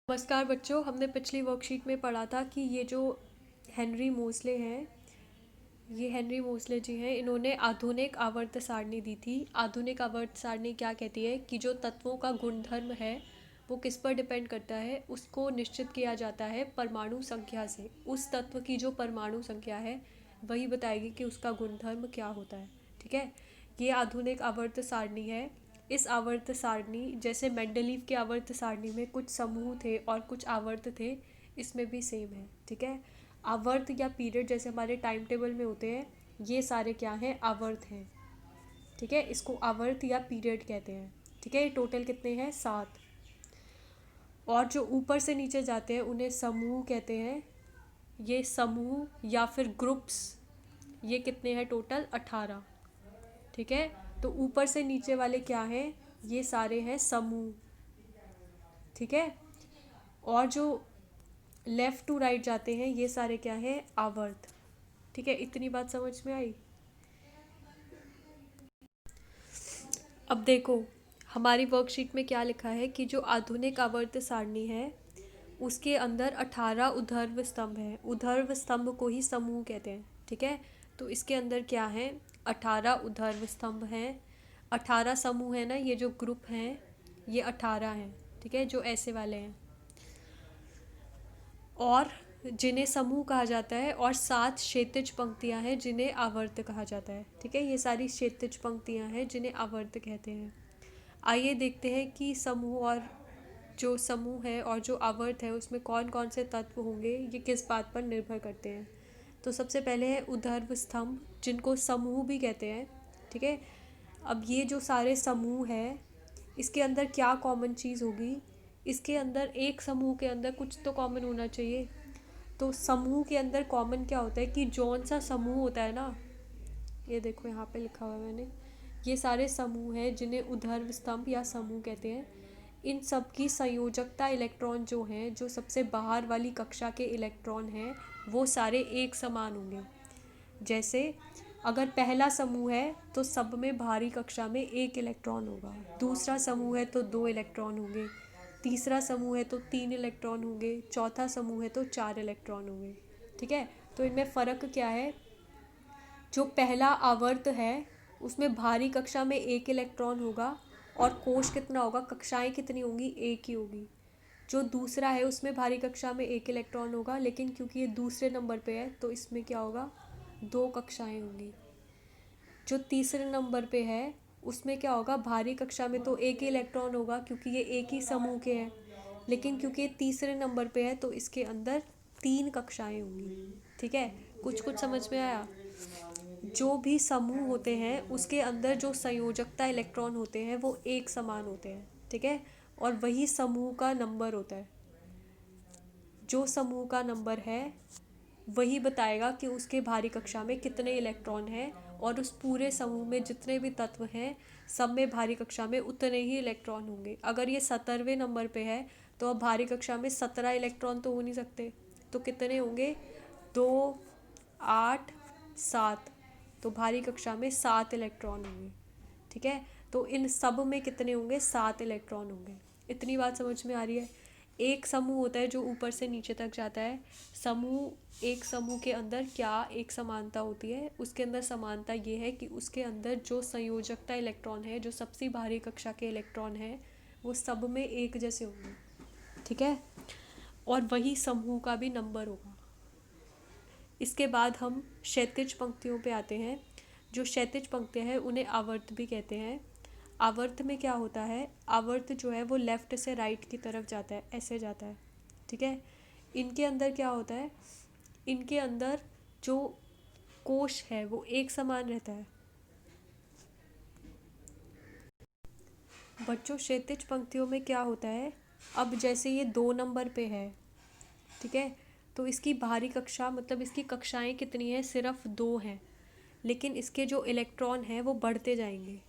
नमस्कार बच्चों, हमने पिछली वर्कशीट में पढ़ा था कि ये जो हेनरी मोसले हैं, ये हेनरी मोसले जी हैं, इन्होंने आधुनिक आवर्त सारणी दी थी। आधुनिक आवर्त सारणी क्या कहती है कि जो तत्वों का गुणधर्म है वो किस पर डिपेंड करता है, उसको निश्चित किया जाता है परमाणु संख्या से। उस तत्व की जो परमाणु संख्या है वही बताएगी कि उसका गुणधर्म क्या होता है। ठीक है, ये आधुनिक आवर्त सारणी है। इस आवर्त सारणी जैसे मेंडलीव के आवर्त सारणी में कुछ समूह थे और कुछ आवर्त थे, इसमें भी सेम है। ठीक है, आवर्त या पीरियड जैसे हमारे टाइम टेबल में होते हैं, ये सारे क्या हैं, आवर्त हैं। ठीक है, इसको आवर्त या पीरियड कहते हैं। ठीक है, टोटल कितने हैं, 7। और जो ऊपर से नीचे जाते हैं उन्हें समूह कहते हैं। ये समूह या फिर ग्रुप्स, ये कितने हैं, टोटल 18। ठीक है, तो ऊपर से नीचे वाले क्या हैं, ये सारे हैं समूह। ठीक है, और जो लेफ़्ट टू राइट जाते हैं ये सारे क्या हैं, आवर्त। ठीक है, इतनी बात समझ में आई। अब देखो हमारी वर्कशीट में क्या लिखा है कि जो आधुनिक आवर्त सारणी है उसके अंदर 18 ऊर्ध्व स्तंभ हैं। ऊर्ध्व स्तंभ को ही समूह कहते हैं। ठीक है, तो इसके अंदर क्या है, 18 ऊर्ध्व स्तंभ हैं। 18 समूह है ना, ये जो ग्रुप हैं ये 18 हैं। ठीक है, जो ऐसे वाले हैं और जिन्हें समूह कहा जाता है, और 7 क्षैतिज पंक्तियां हैं जिन्हें आवर्त कहा जाता है। ठीक है, ये सारी क्षैतिज पंक्तियां हैं जिन्हें आवर्त कहते हैं। आइए देखते हैं कि समूह और जो समूह है और जो आवर्त है उसमें कौन कौन से तत्व होंगे, ये किस बात पर निर्भर करते हैं। तो सबसे पहले है ऊर्ध्व स्तंभ, जिनको समूह भी कहते हैं। ठीक है, अब ये जो सारे समूह है इसके अंदर क्या कॉमन चीज़ होगी, इसके अंदर एक समूह के अंदर कुछ तो कॉमन होना चाहिए। तो समूह के अंदर कॉमन क्या होता है कि जौन सा समूह होता है ना, ये देखो यहाँ पे लिखा हुआ है मैंने, ये सारे समूह हैं जिन्हें ऊर्ध्व स्तंभ या समूह कहते हैं। इन सब की संयोजकता इलेक्ट्रॉन जो हैं, जो सबसे बाहर वाली कक्षा के इलेक्ट्रॉन हैं, वो सारे एक समान होंगे। जैसे अगर पहला समूह है तो सब में बाहरी कक्षा में 1 इलेक्ट्रॉन होगा, दूसरा समूह है तो 2 इलेक्ट्रॉन होंगे, तीसरा समूह है तो 3 इलेक्ट्रॉन होंगे, चौथा समूह है तो 4 इलेक्ट्रॉन होंगे। ठीक है, तो इनमें फ़र्क क्या है, जो पहला आवर्त है उसमें बाहरी कक्षा में 1 इलेक्ट्रॉन होगा और कोश कितना होगा, कक्षाएं कितनी होंगी, एक ही होगी। जो दूसरा है उसमें बाहरी कक्षा में 1 इलेक्ट्रॉन होगा, लेकिन क्योंकि ये दूसरे नंबर पे है तो इसमें क्या होगा, 2 कक्षाएं होंगी। जो तीसरे नंबर पे है उसमें क्या होगा, बाहरी कक्षा में तो 1 ही इलेक्ट्रॉन होगा क्योंकि ये एक ही समूह के हैं, लेकिन क्योंकि ये तीसरे नंबर पे है तो इसके अंदर 3 कक्षाएं होंगी। ठीक है, कुछ कुछ समझ में आया। जो भी समूह होते हैं उसके अंदर जो संयोजकता इलेक्ट्रॉन होते हैं वो एक समान होते हैं। ठीक है, और वही समूह का नंबर होता है। जो समूह का नंबर है वही बताएगा कि उसके बाहरी कक्षा में कितने इलेक्ट्रॉन हैं, और उस पूरे समूह में जितने भी तत्व हैं सब में बाहरी कक्षा में उतने ही इलेक्ट्रॉन होंगे। अगर ये 17वें नंबर पे है तो अब बाहरी कक्षा में 17 इलेक्ट्रॉन तो हो नहीं सकते, तो कितने होंगे, 2, 8, 7, तो बाहरी कक्षा में 7 इलेक्ट्रॉन होंगे। ठीक है, तो इन सब में कितने होंगे, 7 इलेक्ट्रॉन होंगे। इतनी बात समझ में आ रही है। एक समूह होता है जो ऊपर से नीचे तक जाता है। समूह, एक समूह के अंदर क्या एक समानता होती है, उसके अंदर समानता ये है कि उसके अंदर जो संयोजकता इलेक्ट्रॉन है, जो सबसे बाहरी कक्षा के इलेक्ट्रॉन है, वो सब में एक जैसे होंगे। ठीक है, और वही समूह का भी नंबर होगा। इसके बाद हम क्षैतिज पंक्तियों पे आते हैं। जो क्षैतिज पंक्तियाँ हैं उन्हें आवर्त भी कहते हैं। आवर्त में क्या होता है, आवर्त जो है वो लेफ़्ट से राइट की तरफ जाता है, ऐसे जाता है। ठीक है, इनके अंदर क्या होता है, इनके अंदर जो कोश है वो एक समान रहता है। बच्चों क्षैतिज पंक्तियों में क्या होता है, अब जैसे ये 2 नंबर पे है, ठीक है, तो इसकी बाहरी कक्षा मतलब इसकी कक्षाएं कितनी हैं, सिर्फ 2 हैं, लेकिन इसके जो इलेक्ट्रॉन हैं वो बढ़ते जाएंगे।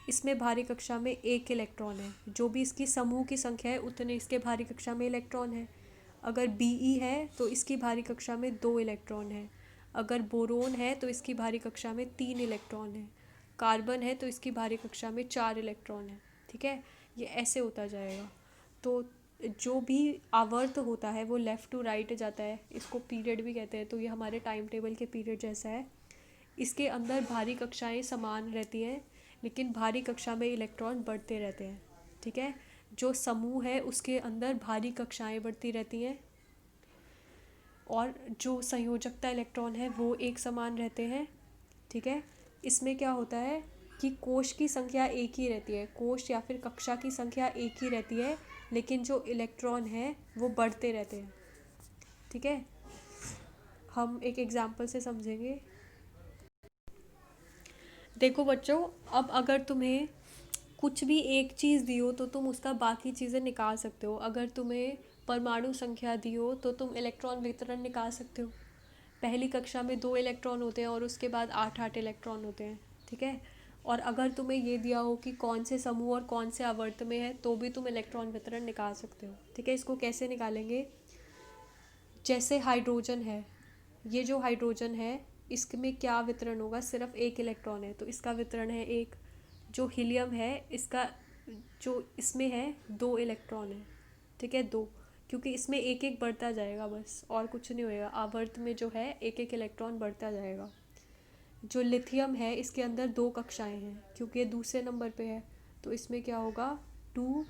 इसमें भारी कक्षा में 1 इलेक्ट्रॉन है, जो भी इसकी समूह की संख्या है उतने इसके भारी कक्षा में इलेक्ट्रॉन है। अगर Be है तो इसकी भारी कक्षा में 2 इलेक्ट्रॉन है। अगर बोरोन है तो इसकी भारी कक्षा में 3 इलेक्ट्रॉन है। कार्बन है तो इसकी भारी कक्षा में 4 इलेक्ट्रॉन है। ठीक है, ये ऐसे होता जाएगा। तो जो भी आवर्त होता है वो लेफ़्ट टू राइट जाता है, इसको पीरियड भी कहते हैं। तो ये हमारे टाइम टेबल के पीरियड जैसा है। इसके अंदर भारी कक्षाएं समान रहती हैं, लेकिन भारी कक्षा में इलेक्ट्रॉन बढ़ते रहते हैं। ठीक है, जो समूह है उसके अंदर भारी कक्षाएं बढ़ती रहती हैं, और जो संयोजकता इलेक्ट्रॉन है वो एक समान रहते हैं। ठीक है, इसमें क्या होता है कि कोश की संख्या एक ही रहती है, कोश या फिर कक्षा की संख्या एक ही रहती है, लेकिन जो इलेक्ट्रॉन है वो बढ़ते रहते हैं। ठीक है, हम एक एग्जाम्पल से समझेंगे। देखो बच्चों, अब अगर तुम्हें कुछ भी एक चीज़ दी हो तो तुम उसका बाकी चीज़ें निकाल सकते हो। अगर तुम्हें परमाणु संख्या दी हो तो तुम इलेक्ट्रॉन वितरण निकाल सकते हो। पहली कक्षा में 2 इलेक्ट्रॉन होते हैं और उसके बाद 8 इलेक्ट्रॉन होते हैं। ठीक है, और अगर तुम्हें ये दिया हो कि कौन से समूह और कौन से आवर्त में है तो भी तुम इलेक्ट्रॉन वितरण निकाल सकते हो। ठीक है, इसको कैसे निकालेंगे? जैसे हाइड्रोजन है, ये जो हाइड्रोजन है इसमें क्या वितरण होगा? सिर्फ एक इलेक्ट्रॉन है तो इसका वितरण है एक। जो हीलियम है इसका जो इसमें है 2 इलेक्ट्रॉन है। ठीक है, 2, क्योंकि इसमें एक एक बढ़ता जाएगा बस, और कुछ नहीं होएगा। आवर्त में जो है एक एक इलेक्ट्रॉन बढ़ता जाएगा। जो लिथियम है इसके अंदर 2 कक्षाएं हैं, क्योंकि ये दूसरे नंबर पे है तो इसमें क्या होगा 2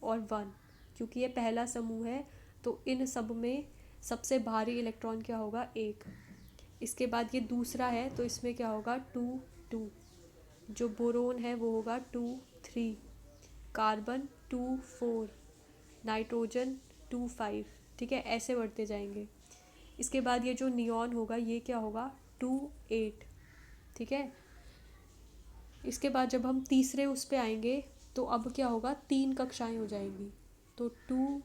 और 1, क्योंकि ये पहला समूह है। तो इन सब में सबसे भारी इलेक्ट्रॉन क्या होगा? 1। इसके बाद ये दूसरा है तो इसमें क्या होगा 2 2। जो बोरोन है वो होगा 2 3, कार्बन 2 4, नाइट्रोजन 2 5। ठीक है, ऐसे बढ़ते जाएंगे। इसके बाद ये जो नियॉन होगा ये क्या होगा 2 8। ठीक है, इसके बाद जब हम तीसरे उस पे आएंगे तो अब क्या होगा 3 कक्षाएं हो जाएंगी, तो 2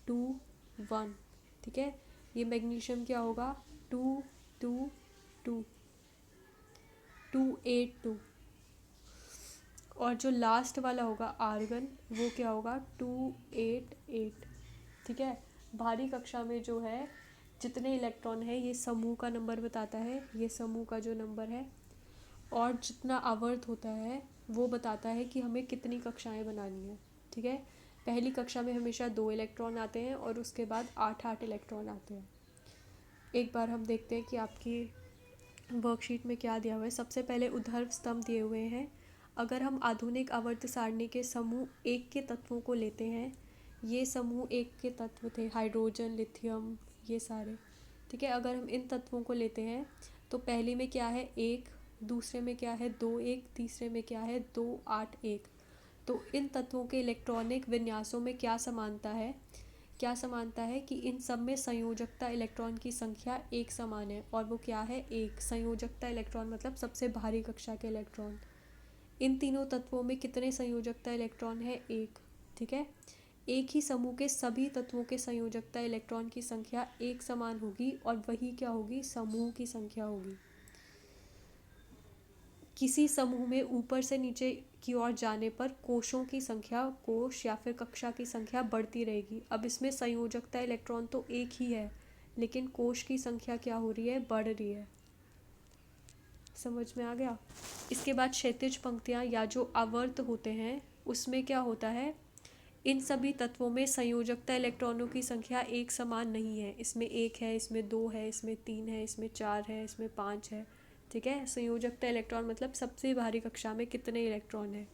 2 1। ठीक है, ये मैग्नीशियम क्या होगा 2 2 2 2 8 2। और जो लास्ट वाला होगा आर्गन वो क्या होगा 2 8 8। ठीक है, भारी कक्षा में जो है जितने इलेक्ट्रॉन है ये समूह का नंबर बताता है, ये समूह का जो नंबर है। और जितना आवर्त होता है वो बताता है कि हमें कितनी कक्षाएं बनानी है। ठीक है, पहली कक्षा में हमेशा 2 इलेक्ट्रॉन आते हैं और उसके बाद 8 इलेक्ट्रॉन आते हैं। एक बार हम देखते हैं कि आपकी वर्कशीट में क्या दिया हुआ है। सबसे पहले उद्धर्व स्तंभ दिए हुए हैं। अगर हम आधुनिक आवर्त सारणी के समूह एक के तत्वों को लेते हैं, ये समूह एक के तत्व थे, हाइड्रोजन लिथियम ये सारे। ठीक है, अगर हम इन तत्वों को लेते हैं तो पहली में क्या है 1, दूसरे में क्या है 2 1, तीसरे में क्या है 2 8 1। तो इन तत्वों के इलेक्ट्रॉनिक विन्यासों में क्या समानता है? क्या समानता है कि इन सब में संयोजकता इलेक्ट्रॉन की संख्या एक समान है, और वो क्या है 1। संयोजकता इलेक्ट्रॉन मतलब सबसे भारी कक्षा के इलेक्ट्रॉन। इन तीनों तत्वों में कितने संयोजकता इलेक्ट्रॉन है? 1। ठीक है, एक ही समूह के सभी तत्वों के संयोजकता इलेक्ट्रॉन की संख्या एक समान होगी, और वही क्या होगी समूह की संख्या होगी। किसी समूह में ऊपर से नीचे की ओर जाने पर कोशों की संख्या, कोश या फिर कक्षा की संख्या बढ़ती रहेगी। अब इसमें संयोजकता इलेक्ट्रॉन तो एक ही है, लेकिन कोश की संख्या क्या हो रही है? बढ़ रही है। समझ में आ गया? इसके बाद क्षैतिज पंक्तियाँ या जो आवर्त होते हैं उसमें क्या होता है, इन सभी तत्वों में संयोजकता इलेक्ट्रॉनों की संख्या एक समान नहीं है। इसमें 1 है, इसमें 2 है, इसमें 3 है, इसमें 4 है, इसमें 5 है। ठीक है, संयोजकता इलेक्ट्रॉन मतलब सबसे भारी कक्षा में कितने इलेक्ट्रॉन है।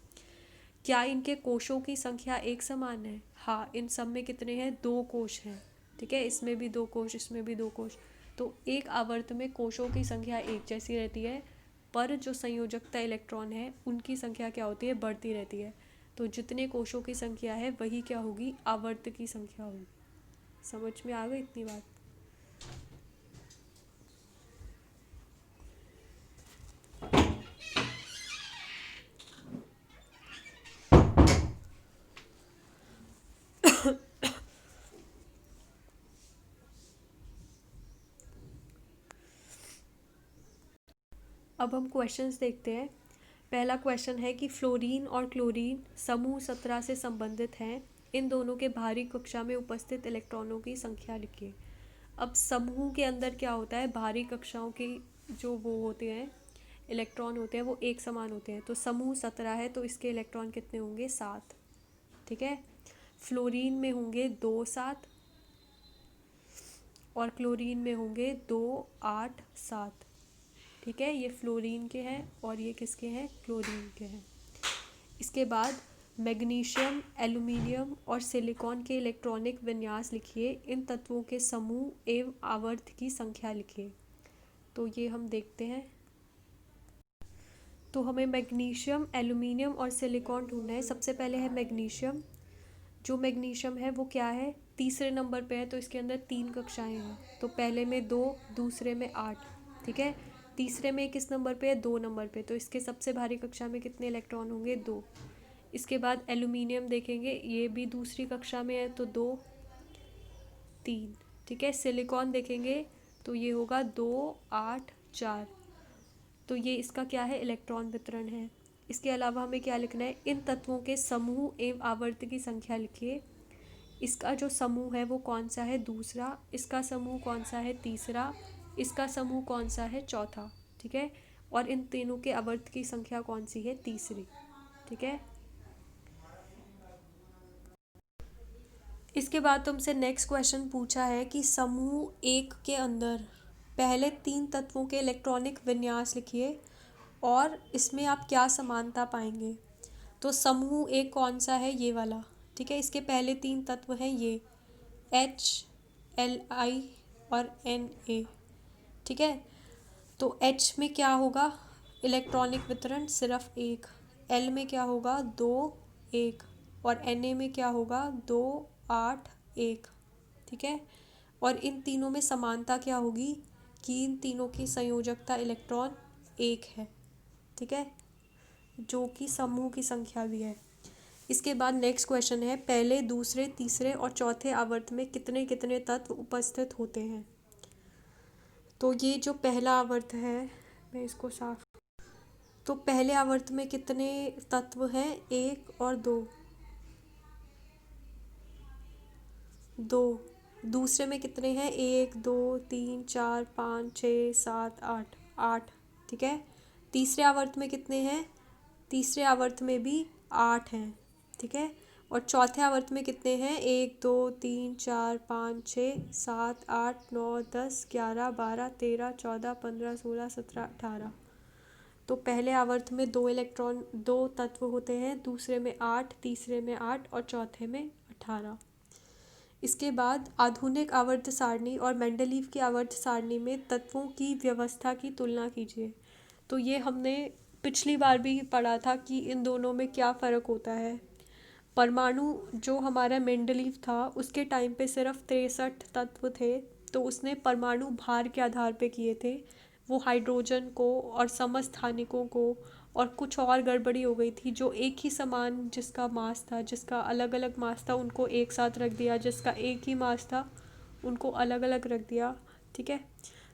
क्या इनके कोशों की संख्या एक समान है? हाँ, इन सब में कितने हैं? 2 कोश हैं। ठीक है, इसमें भी 2 कोश, इसमें भी 2 कोश। तो एक आवर्त में कोशों की संख्या एक जैसी रहती है, पर जो संयोजकता इलेक्ट्रॉन है उनकी संख्या क्या होती है? बढ़ती रहती है। तो जितने कोशों की संख्या है वही क्या होगी? आवर्त की संख्या होगी। समझ में आ गई इतनी बात? अब हम क्वेश्चंस देखते हैं। पहला क्वेश्चन है कि फ्लोरीन और क्लोरीन समूह 17 से संबंधित हैं। इन दोनों के भारी कक्षा में उपस्थित इलेक्ट्रॉनों की संख्या लिखिए। अब समूह के अंदर क्या होता है, भारी कक्षाओं की जो वो होते हैं इलेक्ट्रॉन होते हैं वो एक समान होते हैं। तो समूह 17 है तो इसके इलेक्ट्रॉन कितने होंगे? 7। ठीक है, फ्लोरीन में होंगे 2 7 और क्लोरीन में होंगे 2 8 7। ठीक है, ये फ्लोरीन के हैं और ये किसके हैं, क्लोरीन के हैं। इसके बाद मैग्नीशियम, एल्युमिनियम और सिलिकॉन के इलेक्ट्रॉनिक विन्यास लिखिए। इन तत्वों के समूह एवं आवर्त की संख्या लिखिए। तो ये हम देखते हैं। तो हमें मैग्नीशियम, एल्युमिनियम और सिलिकॉन ढूंढना है। सबसे पहले है मैग्नीशियम। जो मैग्नीशियम है वो क्या है, तीसरे नंबर पे है, तो इसके अंदर 3 कक्षाएं हैं। तो पहले में 2, दूसरे में 8। ठीक है, तीसरे में किस नंबर पे है, 2 नंबर पे, तो इसके सबसे भारी कक्षा में कितने इलेक्ट्रॉन होंगे, 2। इसके बाद एल्युमिनियम देखेंगे, ये भी दूसरी कक्षा में है, तो 2 3। ठीक है, सिलिकॉन देखेंगे तो ये होगा 2 8 4। तो ये इसका क्या है, इलेक्ट्रॉन वितरण है। इसके अलावा हमें क्या लिखना है, इन तत्वों के समूह एवं आवर्त की संख्या लिखिए। इसका जो समूह है वो कौन सा है, दूसरा। इसका समूह कौन सा है, तीसरा। इसका समूह कौन सा है, चौथा। ठीक है, और इन तीनों के आवर्त की संख्या कौन सी है, तीसरी। ठीक है, इसके बाद तुमसे नेक्स्ट क्वेश्चन पूछा है कि समूह 1 के अंदर पहले 3 तत्वों के इलेक्ट्रॉनिक विन्यास लिखिए और इसमें आप क्या समानता पाएंगे। तो समूह 1 कौन सा है, ये वाला। ठीक है, इसके पहले 3 तत्व हैं ये HLI और Na। ठीक है, तो H में क्या होगा, इलेक्ट्रॉनिक वितरण सिर्फ 1। L में क्या होगा, 2 1। और Na में क्या होगा, 2 8 1। ठीक है, और इन तीनों में समानता क्या होगी कि इन तीनों की संयोजकता इलेक्ट्रॉन 1 है। ठीक है, जो कि समूह की संख्या भी है। इसके बाद नेक्स्ट क्वेश्चन है, पहले, दूसरे, तीसरे और चौथे आवर्त में कितने कितने तत्व उपस्थित होते हैं। तो ये जो पहला आवर्त है, मैं इसको साफ, तो पहले आवर्त में कितने तत्व हैं, 1 और 2। 2। दूसरे में कितने हैं, 1 2 3 4 5 6 7 8 8। ठीक है, तीसरे आवर्त में कितने हैं, तीसरे आवर्त में भी 8 हैं। ठीक है, और चौथे आवर्त में कितने हैं, 1 2 3 4 5 6 7 8 9 10 11 12 13 14 15 16 17 18। तो पहले आवर्त में 2 तत्व होते हैं, दूसरे में 8, तीसरे में 8 और चौथे में 18। इसके बाद आधुनिक आवर्त सारणी और मेंडलीव की आवर्त सारणी में तत्वों की व्यवस्था की तुलना कीजिए। तो ये हमने पिछली बार भी पढ़ा था कि इन दोनों में क्या फ़र्क होता है। परमाणु जो हमारा मेंडलीव था उसके टाइम पे सिर्फ 63 तत्व थे, तो उसने परमाणु भार के आधार पे किए थे। वो हाइड्रोजन को और समस्थानिकों को और कुछ और गड़बड़ी हो गई थी, जो एक ही समान जिसका मास था, जिसका अलग अलग मास था उनको एक साथ रख दिया, जिसका एक ही मास था उनको अलग अलग रख दिया। ठीक है,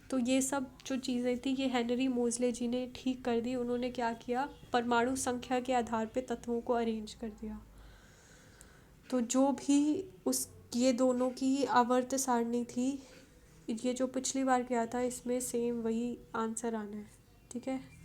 तो ये सब जो चीज़ें थी ये हेनरी मोज़ले जी ने ठीक कर दी। उन्होंने क्या किया, परमाणु संख्या के आधार पे तत्वों को अरेंज कर दिया। तो जो भी उस ये दोनों की आवर्त सारणी थी, ये जो पिछली बार किया था इसमें सेम वही आंसर आना है। ठीक है।